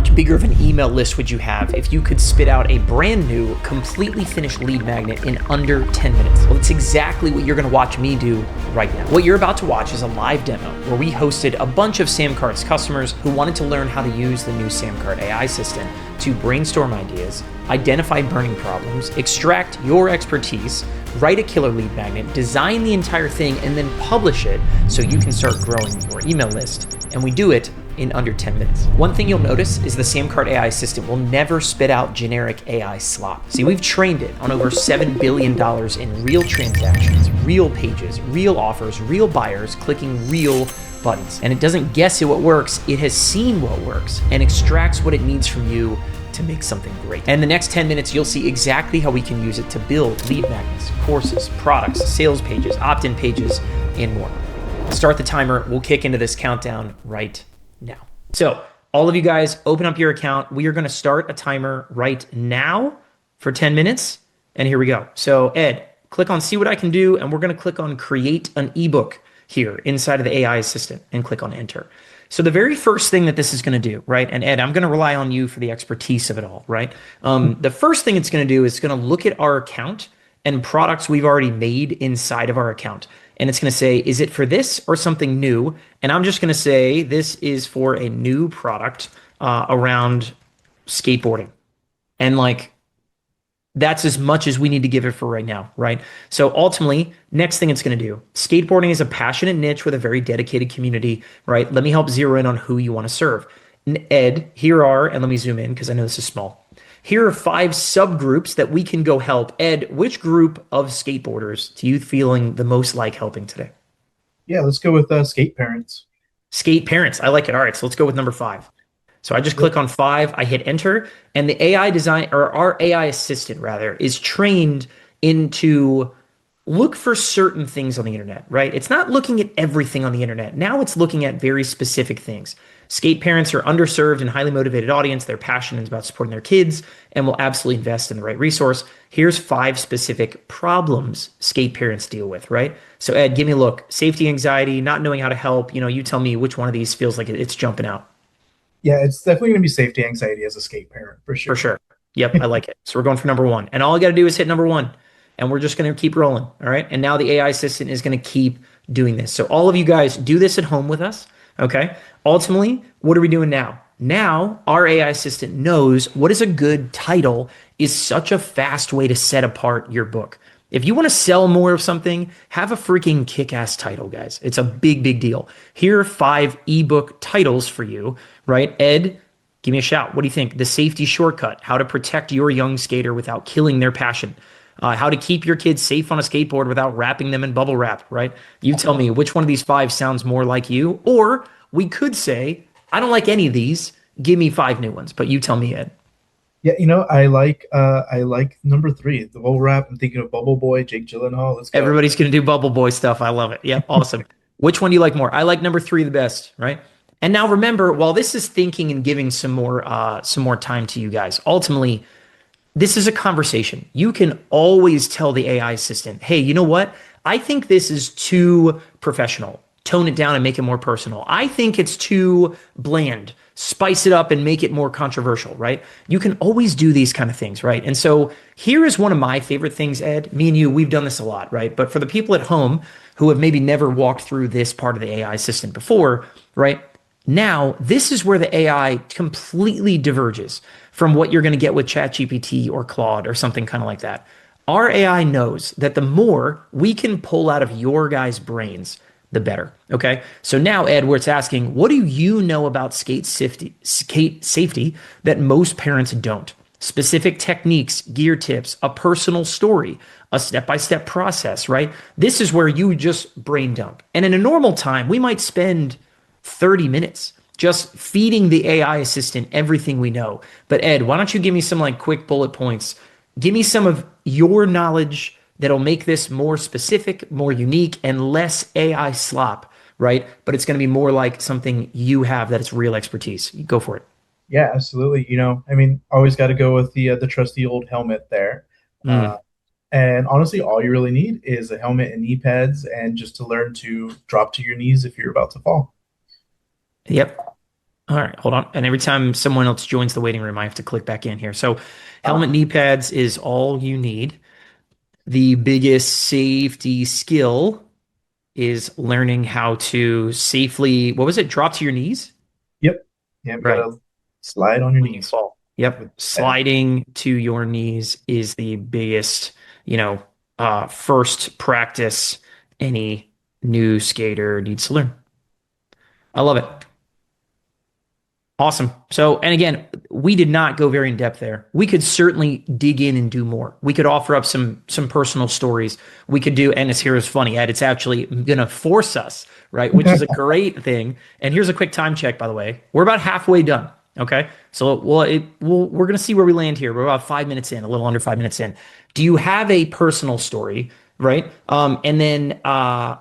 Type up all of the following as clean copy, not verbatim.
much bigger of an email list would you have if you could spit out a brand new, completely finished lead magnet in under 10 minutes? Well, it's exactly what you're gonna watch me do right now. What you're about to watch is a live demo where we hosted a bunch of SamCart's customers who wanted to learn how to use the new SamCart AI Assistant to brainstorm ideas, identify burning problems, extract your expertise, write a killer lead magnet, design the entire thing, and then publish it so you can start growing your email list. And we do it in under 10 minutes. One thing you'll notice is the SamCart AI Assistant will never spit out generic AI slop. See, we've trained it on over $7 billion in real transactions, real pages, real offers, real buyers, clicking real buttons. And it doesn't guess at what works, it has seen what works and extracts what it needs from you to make something great. And in the next 10 minutes, you'll see exactly how we can use it to build lead magnets, courses, products, sales pages, opt-in pages, and more. Start the timer. We'll kick into this countdown right now. So all of you guys, open up your account. We are going to start a timer right now for 10 minutes. And here we go. So Ed, click on see what I can do. And we're going to click on create an ebook here inside of the AI assistant and click on enter. So the very first thing that this is going to do, right? And Ed, I'm going to rely on you for the expertise of it all, right? The first thing it's going to do is it's going to look at our account and products we've already made inside of our account. And it's going to say, is it for this or something new? And I'm just going to say, this is for a new product around skateboarding. And like, that's as much as we need to give it for right now, right? So ultimately, next thing it's going to do, skateboarding is a passionate niche with a very dedicated community, right? Let me help zero in on who you want to serve. And Ed, here are, and let me zoom in because I know this is small. Here are 5 subgroups that we can go help. Ed, which group of skateboarders do you feeling the most like helping today? Yeah, let's go with skate parents. Skate parents. I like it. All right, so let's go with number 5. So I just click on 5, I hit enter, and the AI design, or our AI assistant rather, is trained into look for certain things on the internet, right? It's not looking at everything on the internet. Now it's looking at very specific things. Skate parents are underserved and highly motivated audience. They're passionate about supporting their kids and will absolutely invest in the right resource. Here's 5 specific problems skate parents deal with, right? So Ed, give me a look. Safety anxiety, not knowing how to help. You tell me which one of these feels like it's jumping out. Yeah, it's definitely going to be safety anxiety as a skate parent, for sure. For sure. Yep, I like it. So we're going for number 1. And all I got to do is hit number 1. And we're just going to keep rolling, all right? And now the AI assistant is going to keep doing this. So all of you guys do this at home with us, okay? Ultimately, what are we doing now? Now, our AI assistant knows what is a good title is such a fast way to set apart your book. If you want to sell more of something, have a freaking kick-ass title, guys. It's a big, big deal. Here are 5 ebook titles for you, right? Ed, give me a shout. What do you think? The Safety Shortcut, how to protect your young skater without killing their passion. How to keep your kids safe on a skateboard without wrapping them in bubble wrap, right? You tell me which one of these 5 sounds more like you. Or we could say, I don't like any of these. Give me 5 new ones. But you tell me, Ed. Yeah, I like number 3, the bubble wrap. I'm thinking of Bubble Boy, Jake Gyllenhaal. Let's go. Everybody's going to do Bubble Boy stuff. I love it. Yeah, awesome. Which one do you like more? I like number 3 the best, right? And now remember, while this is thinking and giving some more time to you guys, ultimately, this is a conversation. You can always tell the AI assistant, hey, you know what? I think this is too professional. Tone it down and make it more personal. I think it's too bland. Spice it up and make it more controversial, right? You can always do these kind of things, right? And so here is one of my favorite things, Ed. Me and you, we've done this a lot, right? But for the people at home who have maybe never walked through this part of the AI assistant before, right? Now, this is where the AI completely diverges from what you're going to get with ChatGPT or Claude or something kind of like that. Our AI knows that the more we can pull out of your guys' brains, the better. Okay. So now, Ed, where it's asking, what do you know about skate safety that most parents don't? Specific techniques, gear tips, a personal story, a step-by-step process, right? This is where you just brain dump. And in a normal time, we might spend 30 minutes just feeding the AI assistant everything we know. But Ed, why don't you give me some like quick bullet points? Give me some of your knowledge that'll make this more specific, more unique, and less AI slop, right? But it's going to be more like something you have that it's real expertise. Go for it. Yeah, absolutely. Always got to go with the trusty old helmet there. And honestly, all you really need is a helmet and knee pads, and just to learn to drop to your knees if you're about to fall. Yep. All right, hold on. And every time someone else joins the waiting room, I have to click back in here. So, helmet Ah, knee pads is all you need. The biggest safety skill is learning how to safely, what was it, drop to your knees? yep. Yeah, we Right, gotta slide on your when you knees fall. with Yep. pad. Sliding to your knees is the biggest, you know, first practice any new skater needs to learn. I love it. Awesome. So, and again, we did not go very in depth there. We could certainly dig in and do more. We could offer up some personal stories. We could do, and it's here's funny, Ed. It's actually going to force us, right? Which is a great thing. And here's a quick time check, by the way. We're about halfway done. Okay, so we're going to see where we land here. We're about 5 minutes in, a little under 5 minutes in. Do you have a personal story, right? And then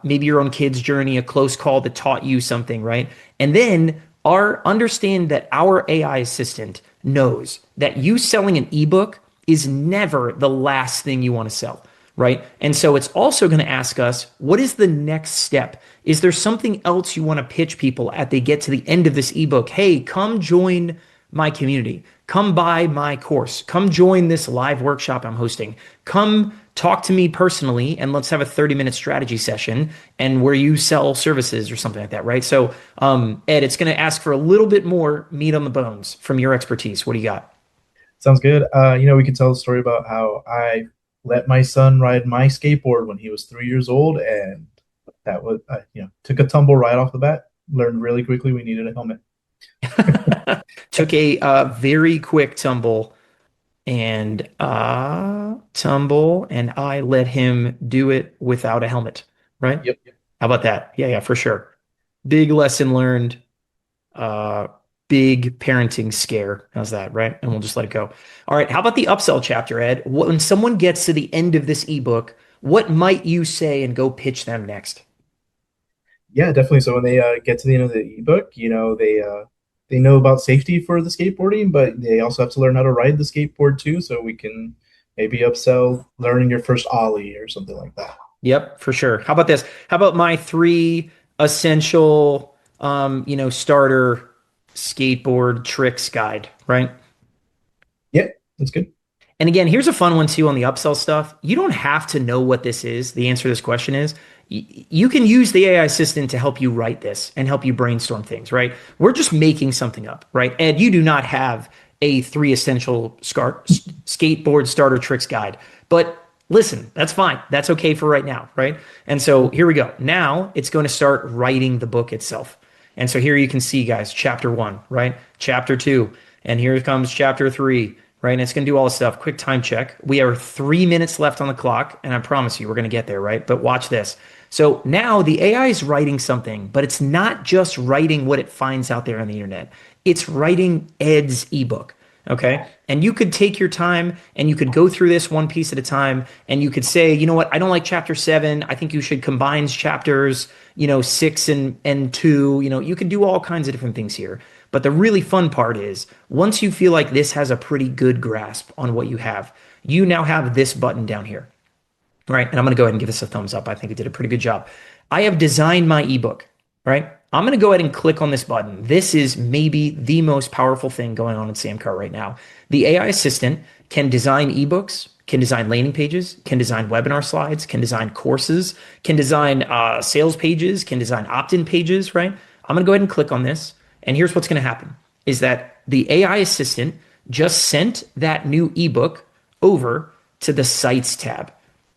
maybe your own kid's journey, a close call that taught you something, right? And then our understand that our AI assistant knows that you selling an ebook is never the last thing you want to sell, right? And so it's also going to ask us, what is the next step? Is there something else you want to pitch people at they get to the end of this ebook? Hey, come join my community. Come buy my course. Come join this live workshop I'm hosting. Come talk to me personally and let's have a 30-minute strategy session and where you sell services or something like that, right? So, Ed, it's going to ask for a little bit more meat on the bones from your expertise. What do you got? Sounds good. We could tell a story about how I let my son ride my skateboard when he was 3 years old, and that was, took a tumble right off the bat. Learned really quickly we needed a helmet. Took a very quick tumble, and I let him do it without a helmet, right? Yep. How about that? Yeah, yeah, for sure. Big lesson learned. Uh, Big parenting scare. How's that, right? And we'll just let it go. All right. How about the upsell chapter, Ed? When someone gets to the end of this ebook, what might you say and go pitch them next? Yeah, definitely. So when they get to the end of the ebook, they know about safety for the skateboarding, but they also have to learn how to ride the skateboard too. So we can maybe upsell learning your first ollie or something like that. Yep, for sure. How about this? How about my three essential, starter skateboard tricks guide, right? Yeah, that's good. And again, here's a fun one too on the upsell stuff. You don't have to know what this is. The answer to this question is you can use the AI assistant to help you write this and help you brainstorm things, right? We're just making something up, right? Ed, you do not have a three essential skateboard starter tricks guide. But listen, that's fine. That's okay for right now, right? And so here we go. Now it's going to start writing the book itself. And so here you can see, guys, chapter one, right? Chapter two. And here comes chapter three, right? And it's going to do all this stuff. Quick time check. We have 3 minutes left on the clock, and I promise you we're going to get there, right? But watch this. So now the AI is writing something, but it's not just writing what it finds out there on the internet. It's writing Ed's ebook. Okay. And you could take your time and you could go through this one piece at a time and you could say, you know what, I don't like chapter seven. I think you should combine chapters, six and two. You could do all kinds of different things here. But the really fun part is once you feel like this has a pretty good grasp on what you have, you now have this button down here. Right. And I'm going to go ahead and give this a thumbs up. I think it did a pretty good job. I have designed my ebook, right? I'm going to go ahead and click on this button. This is maybe the most powerful thing going on in SamCart right now. The AI assistant can design ebooks, can design landing pages, can design webinar slides, can design courses, can design sales pages, can design opt-in pages, right? I'm going to go ahead and click on this. And here's what's going to happen is that the AI assistant just sent that new ebook over to the sites tab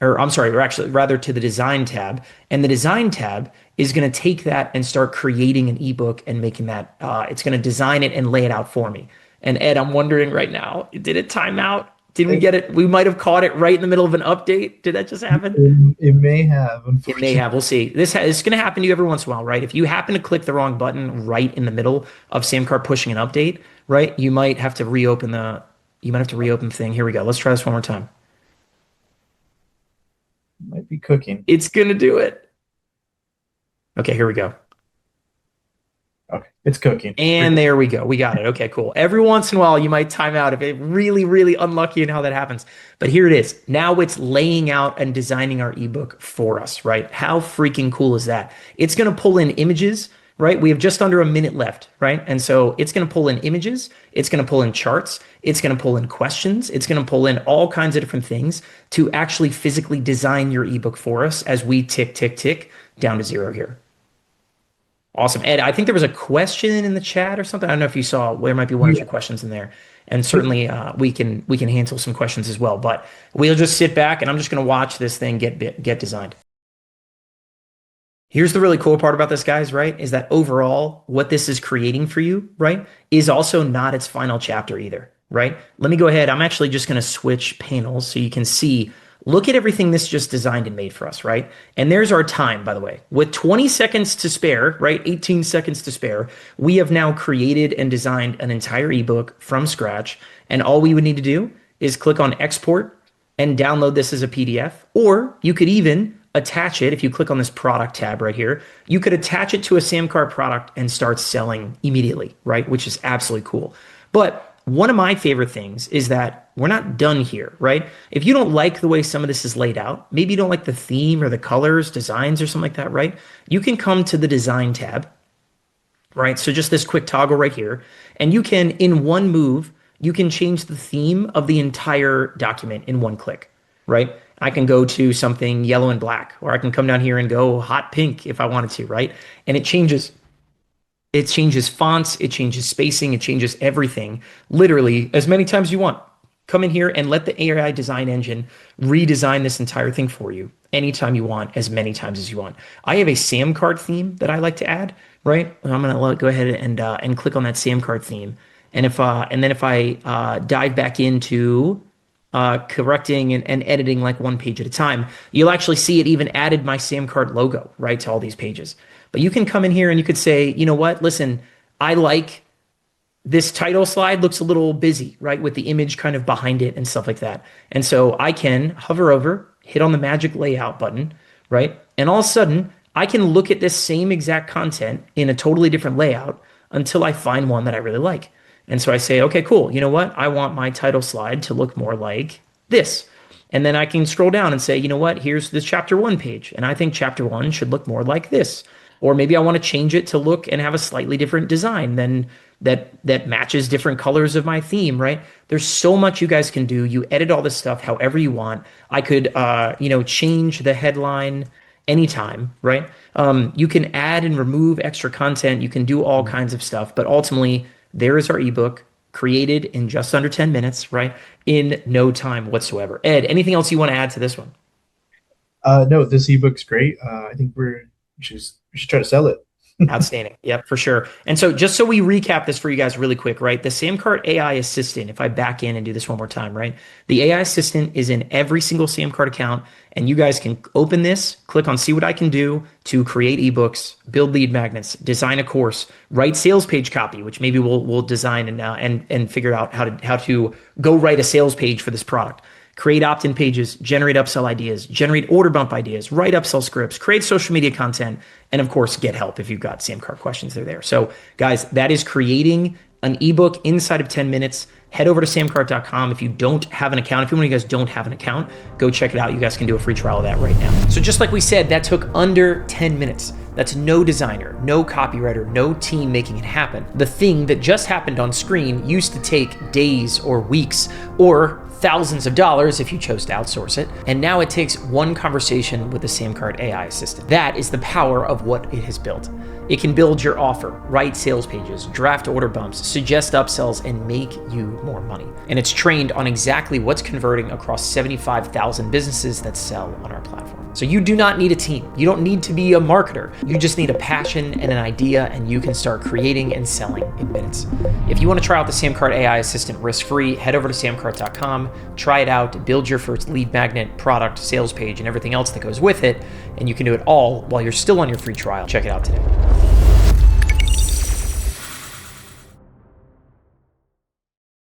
or I'm sorry, or actually rather to the design tab. And the design tab is going to take that and start creating an ebook and making that, it's going to design it and lay it out for me. And Ed, I'm wondering right now, did it time out? Did we It, get it? We might have caught it right in the middle of an update. Did that just happen? it may have, It may unfortunately. have. We'll see. It's going to happen to you every once in a while, right? If you happen to click the wrong button right in the middle of SamCart pushing an update, right? You might have to reopen the thing. Here we go. Let's try this one more time. Might be cooking. It's going to do it. Okay, here we go. Okay, it's cooking. And there we go. We got it. Okay, cool. Every once in a while, you might time out if it really, really unlucky in how that happens. But here it is. Now it's laying out and designing our ebook for us, right? How freaking cool is that? It's going to pull in images, right? We have just under a minute left, right? And so it's going to pull in images, it's going to pull in charts, it's going to pull in questions, it's going to pull in all kinds of different things to actually physically design your ebook for us as we tick, tick, tick down to 0 here. Awesome. Ed, I think there was a question in the chat or something. I don't know if you saw, there might be one or two questions in there. And certainly we can handle some questions as well. But we'll just sit back and I'm just going to watch this thing get designed. Here's the really cool part about this, guys, right? Is that overall, what this is creating for you, right, is also not its final chapter either, right? Let me go ahead. I'm actually just going to switch panels so you can see. Look at everything this just designed and made for us, right? And there's our time, by the way. With 20 seconds to spare, right? 18 seconds to spare, we have now created and designed an entire ebook from scratch. And all we would need to do is click on export and download this as a PDF. Or you could even attach it. If you click on this product tab right here, you could attach it to a SamCart product and start selling immediately, right? Which is absolutely cool. But one of my favorite things is that we're not done here, right? If you don't like the way some of this is laid out, maybe you don't like the theme or the colors, designs or something like that, right? You can come to the design tab, right? So just this quick toggle right here, and you can, in one move, you can change the theme of the entire document in one click, right? I can go to something yellow and black, or I can come down here and go hot pink if I wanted to, right? And it changes fonts, it changes spacing, it changes everything, literally as many times as you want. Come in here and let the AI design engine redesign this entire thing for you anytime you want, as many times as you want. I have a SamCart theme that I like to add, right? I'm gonna go ahead and click on that SamCart theme, and then if I dive back into correcting and editing like one page at a time, you'll actually see it even added my SamCart logo, right, to all these pages. But you can come in here and you could say, you know what, listen, I like this title slide looks a little busy, right, with the image kind of behind it and stuff like that. And so I can hover over, hit on the magic layout button, right? And all of a sudden, I can look at this same exact content in a totally different layout until I find one that I really like. And so I say, okay, cool. You know what? I want my title slide to look more like this. And then I can scroll down and say, you know what? Here's the chapter 1 page. And I think chapter 1 should look more like this. Or maybe I want to change it to look and have a slightly different design than that matches different colors of my theme, right? There's so much you guys can do. You edit all this stuff however you want. I could, change the headline anytime, right? You can add and remove extra content. You can do all kinds of stuff. But ultimately, there is our ebook created in just under 10 minutes, right? In no time whatsoever. Ed, anything else you want to add to this one? No, this ebook's great. I think we should try to sell it. Outstanding. Yep, for sure. And so just so we recap this for you guys really quick, right? The SamCart AI Assistant, if I back in and do this one more time, right? The AI Assistant is in every single SamCart account, and you guys can open this, click on see what I can do to create ebooks, build lead magnets, design a course, write sales page copy, which maybe we'll design and figure out how to go write a sales page for this product. Create opt-in pages, generate upsell ideas, generate order bump ideas, write upsell scripts, create social media content, and of course, get help if you've got SamCart questions, they're there. So guys, that is creating an ebook inside of 10 minutes. Head over to samcart.com. If you don't have an account, if you guys don't have an account, go check it out. You guys can do a free trial of that right now. So just like we said, that took under 10 minutes. That's no designer, no copywriter, no team making it happen. The thing that just happened on screen used to take days or weeks or thousands of dollars if you chose to outsource it. And now it takes one conversation with the SamCart AI Assistant. That is the power of what it has built. It can build your offer, write sales pages, draft order bumps, suggest upsells, and make you more money. And it's trained on exactly what's converting across 75,000 businesses that sell on our platform. So you do not need a team. You don't need to be a marketer. You just need a passion and an idea, and you can start creating and selling in minutes. If you want to try out the SamCart AI Assistant risk-free, head over to samcart.com, try it out, build your first lead magnet, product, sales page, and everything else that goes with it, and you can do it all while you're still on your free trial. Check it out today.